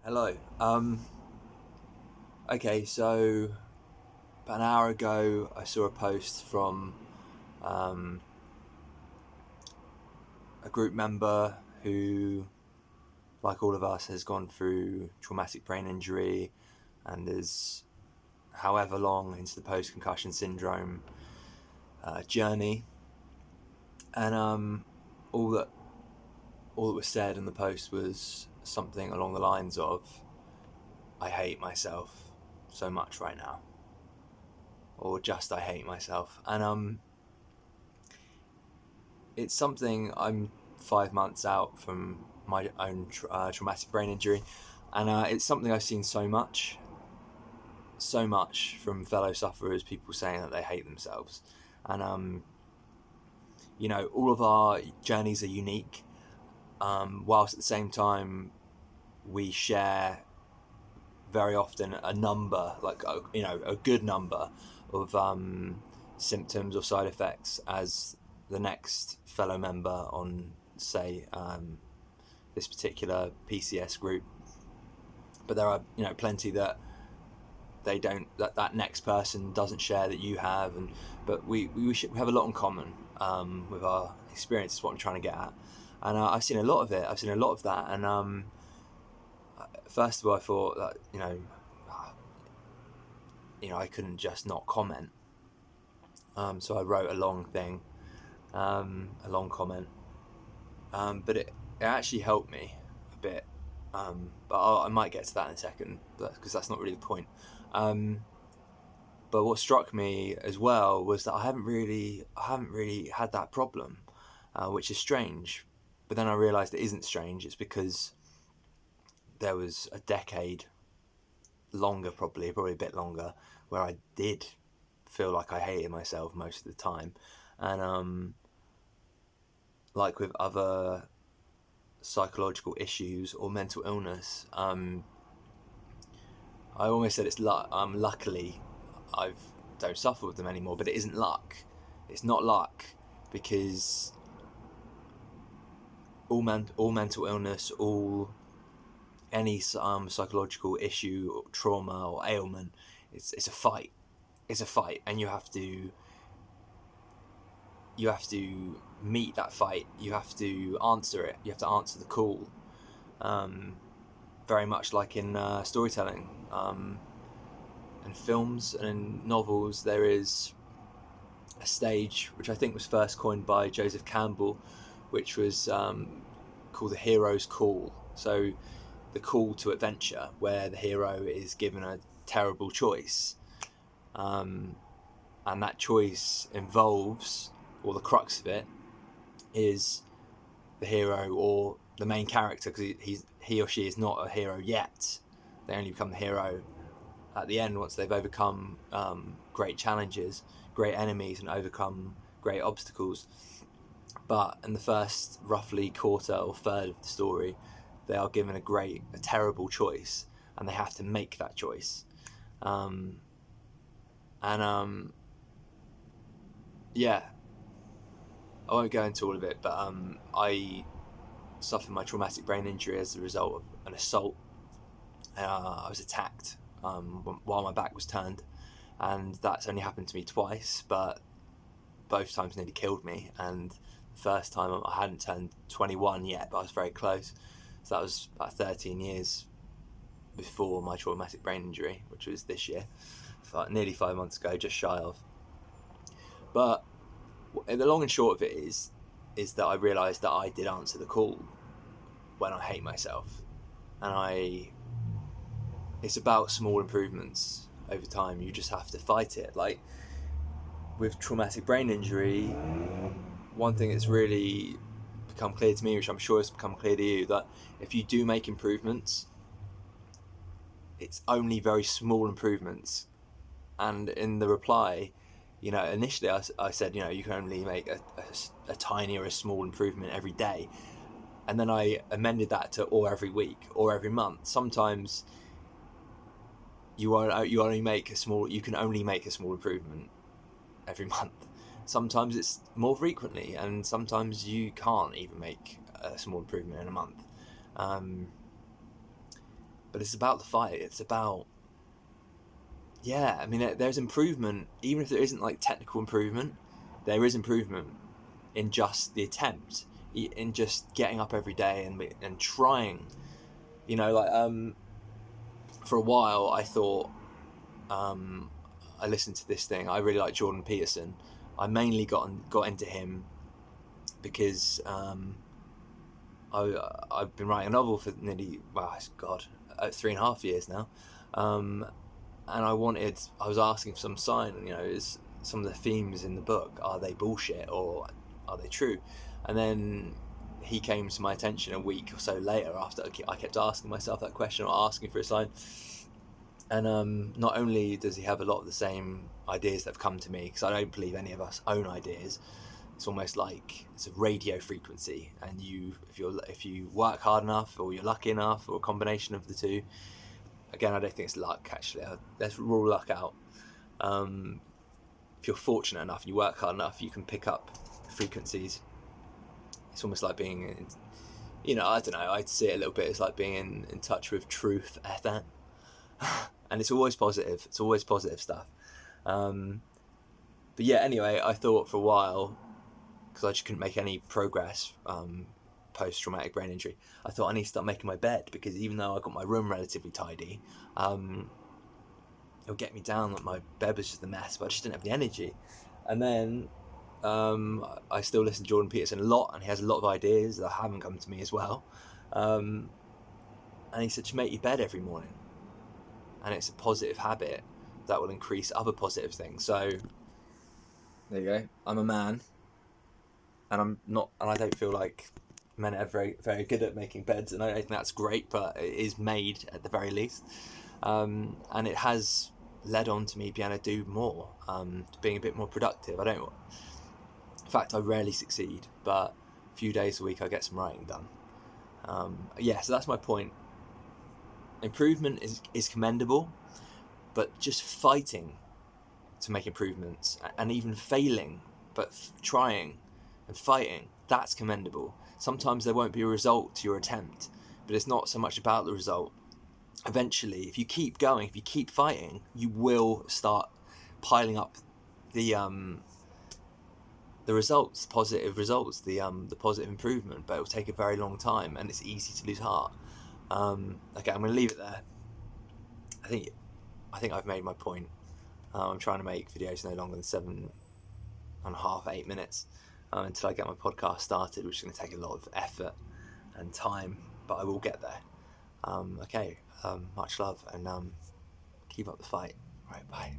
Hello. Okay, so about an hour ago, I saw a post from um, a group member who, like all of us, has gone through traumatic brain injury and is however long into the post concussion syndrome journey. And all that all that was said in the post was something along the lines of, "I hate myself so much right now," or just "I hate myself," and it's something. I'm 5 months out from my own traumatic brain injury, and it's something I've seen so much from fellow sufferers, people saying that they hate themselves. And all of our journeys are unique, whilst at the same time we share very often a number, like a good number of symptoms or side effects as the next fellow member on, say, this particular PCS group. But there are plenty that they don't, that next person doesn't share that you have, and but we have a lot in common with our experience. Is what I'm trying to get at, and I've seen a lot of it. I've seen a lot of that, and first of all, I thought that I couldn't just not comment. So I wrote a long thing, a long comment, but it actually helped me a bit. But I might get to that in a second, because that's not really the point. But what struck me as well was that I haven't really had that problem, which is strange. But then I realised it isn't strange. It's because there was a decade longer, probably a bit longer, where I did feel like I hated myself most of the time, and like with other psychological issues or mental illness, I almost said it's luck. Luckily, I don't suffer with them anymore, but it isn't luck. It's not luck, because all mental illness, all any psychological issue, or trauma, or ailment, it's a fight. It's a fight, and you have to meet that fight. You have to answer it. You have to answer the call. Um, Very much like in storytelling, and films and in novels, there is a stage which I think was first coined by Joseph Campbell, which was called the hero's call. So the call to adventure, where the hero is given a terrible choice, um, and that choice involves, or the crux of it is, the hero or the main character, because he or she is not a hero yet. They only become the hero at the end, once they've overcome great challenges, great enemies, and overcome great obstacles. But in the first roughly quarter or third of the story, they are given a terrible choice, and they have to make that choice. Um, and Yeah, I won't go into all of it, but I suffered my traumatic brain injury as a result of an assault. I was attacked while my back was turned, and that's only happened to me twice, but both times nearly killed me. And the first time, I hadn't turned 21 yet, but I was very close. So that was about 13 years before my traumatic brain injury, which was this year, nearly 5 months ago, just shy of. But the long and short of it is that I realised that I did answer the call when I hate myself, and it's about small improvements over time. You just have to fight it. Like with traumatic brain injury, one thing that's really become clear to me, which I'm sure has become clear to you, that if you do make improvements, it's only very small improvements. And in the reply, initially I said, you can only make a tiny or a small improvement every day. And then I amended that to or every week or every month. Sometimes you can only make a small improvement every month. Sometimes it's more frequently, and sometimes you can't even make a small improvement in a month. But but it's about the fight. It's about, I mean, there's improvement, even if there isn't like technical improvement, there is improvement in just the attempt, in just getting up every day and trying, for a while I thought, I listened to this thing. I really like Jordan Peterson. I mainly got into him because I've been writing a novel for nearly 3.5 years now, and I was asking for some sign. Is some of the themes in the book, are they bullshit or are they true? And then he came to my attention a week or so later after I kept asking myself that question, or asking for a sign. And not only does he have a lot of the same ideas that have come to me, because I don't believe any of us own ideas. It's almost like it's a radio frequency, and if you work hard enough, or you're lucky enough, or a combination of the two. Again, I don't think it's luck, actually. Let's rule luck out. If you're fortunate enough and you work hard enough, you can pick up frequencies. It's almost like being in, I don't know, I'd see it a little bit as like being in touch with Truth FM. And it's always positive. It's always positive stuff. But yeah, anyway, I thought for a while, because I just couldn't make any progress post-traumatic brain injury, I thought I need to start making my bed, because even though I got my room relatively tidy, it'll get me down. That my bed was just a mess, but I just didn't have the energy. And then I still listen to Jordan Peterson a lot, and he has a lot of ideas that haven't come to me as well. And he said, to make your bed every morning. And it's a positive habit that will increase other positive things. So there you go. I'm a man, and I don't feel like men are very, very good at making beds, and I don't think that's great, but it is made at the very least. And it has led on to me being able to do more, to being a bit more productive. In fact, I rarely succeed, but a few days a week I get some writing done. So that's my point. Improvement is commendable, but just fighting to make improvements, and even failing, but trying and fighting, that's commendable. Sometimes there won't be a result to your attempt, but it's not so much about the result. Eventually, if you keep going, if you keep fighting, you will start piling up the results, positive results, the positive improvement, but it will take a very long time, and it's easy to lose heart. Okay, I'm going to leave it there. I think I've made my point. I'm trying to make videos no longer than 7.5, 8 minutes until I get my podcast started, which is going to take a lot of effort and time, but I will get there. Much love, and keep up the fight. Right, bye.